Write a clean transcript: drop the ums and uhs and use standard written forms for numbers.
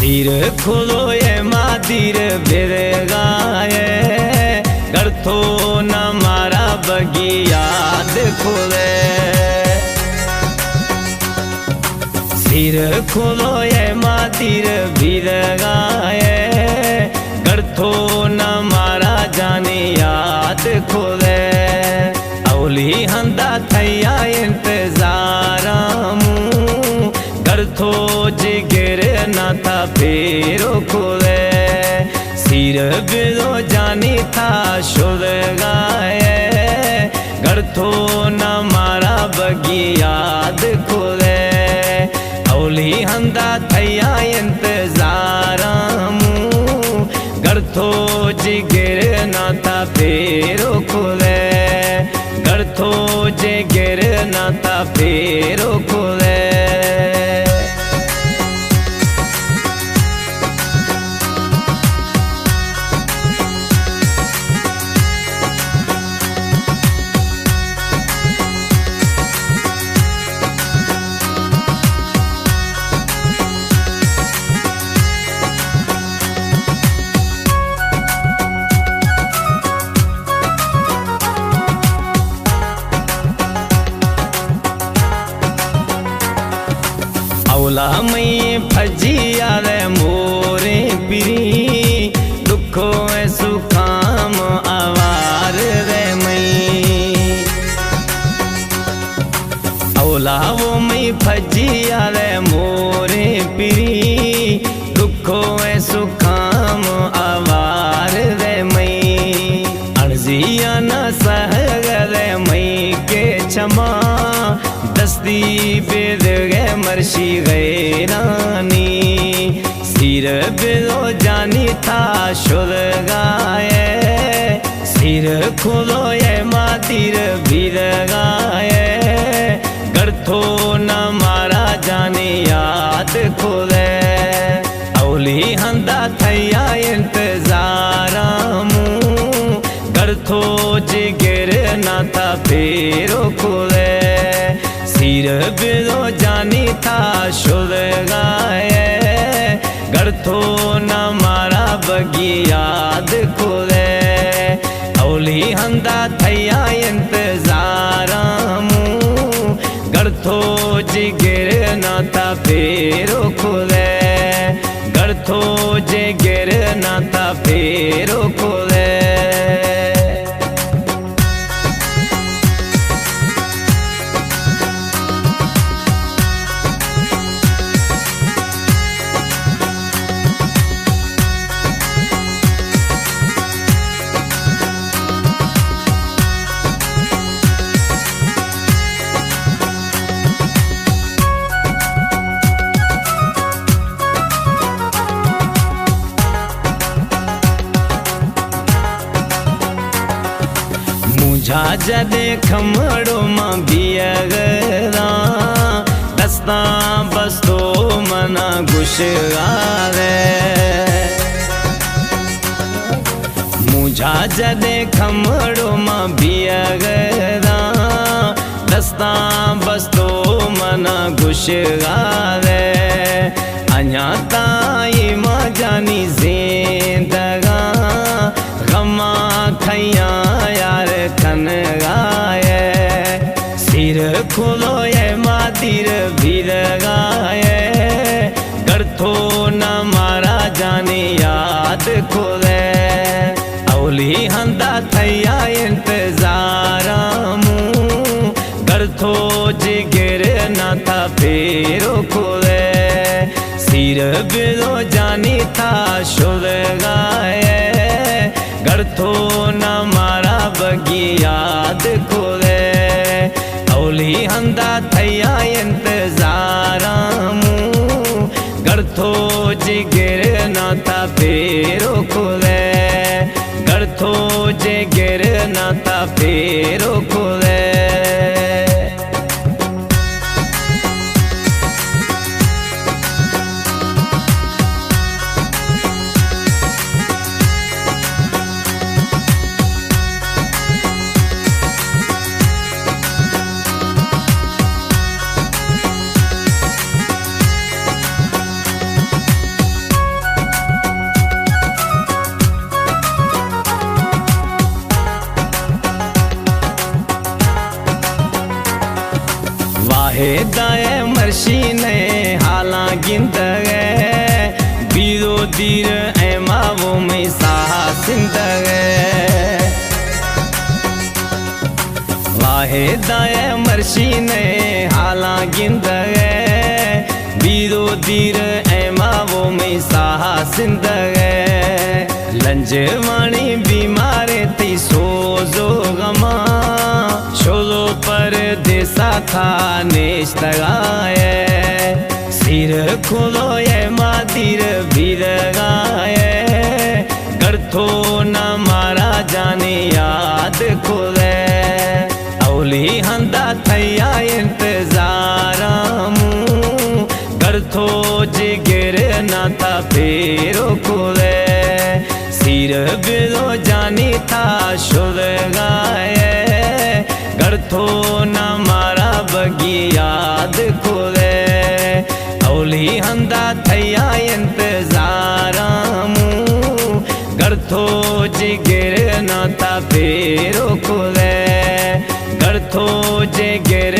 सिर खुलो ये मादिर बिर गाए गर्थो न मारा बगिया खुले। सिर खुलो ये मादिर बिर गाए गर्थो न मारा जाने याद खुले। अवली हंदा थैया इंतजार गर्थो जिगर न था फेरो खुले। सिर बिलो जानी था शुर गाए गर्थो न मारा बगी याद खुले। अवली हंदा थैया इंतजार गर्थो जिगर न था फेरो खुले। गर्थो जिगर न था फेरो खुले। औला मई फजिया रे मोरे पिरी दुखो सुखाम आवार रे मई। औला वो मई फजिया रे मोरे पिरी दुखो सुखाम आवार रे मई। अर्जिया न सह रे मई के क्षमा दस्ती बेद गए मर्शी गए रानी। सिर बिलो जानी था शुर गाए सिर खुलो ये मादिर बिर गाए गर्थो न मारा जाने याद खुले। अवली हंदा थैया इंतजार गर्थो जिगर न था फेरो खुले। सिर बिलो जानी था शुर गाए गर्थो न मारा बगी याद खुले। अवली हंदा थैया इंतजार गर्थो जिगर न था फेरो खुले। गर्थो जिगर न था फेरो खुले। मुझा जदे खमड़ो मां बियगरा दस्ता बस्तो मना गुशगारे। मुझा जदे खमड़ो मां बियगरा दस्ता बस्तो मना गुशगारे। अन्या ताई मां जानी जिंदगा गमा खैया यार खन गाए। सिर खुलो ये मादिर बिर गाए गर्थो न मारा जाने याद खुले। अवली हंदा थैया इंतजार गर्थो जिगर न था फेरो खुले। सिर बिलो जानी था शुर गाए गर्थो न मारा बगी याद खुले। अवली हंदा थैया इंतजार गर्थो जिगर न था फेरो खुले। गर्थो जिगर न था फेरो खुले। वाहे दाए मर्शी ने हाला गिंद गए बीरो दीर ऐमा वो में साहा सिंद गए वाहे दाए मर्शी ने हाला गिंद गए बीरो दीर ऐमा वो में साहा सिंद गए लंजवाणी बीमारे ती सोजो गमा छोलो पर देसा था निश्तगाए सिर खोलो ये मादीर भीर गाए करथो न मारा जाने याद खोले औली हंदा थैया इंतजारा करथो जिगर न था फेरो खोले सिर बिलो जानी था शुर गाए करथो न मारा बगी याद खोले औली हंदा थैया इंतजारा करथो जिगर न था फेरो खोले करथो जिगर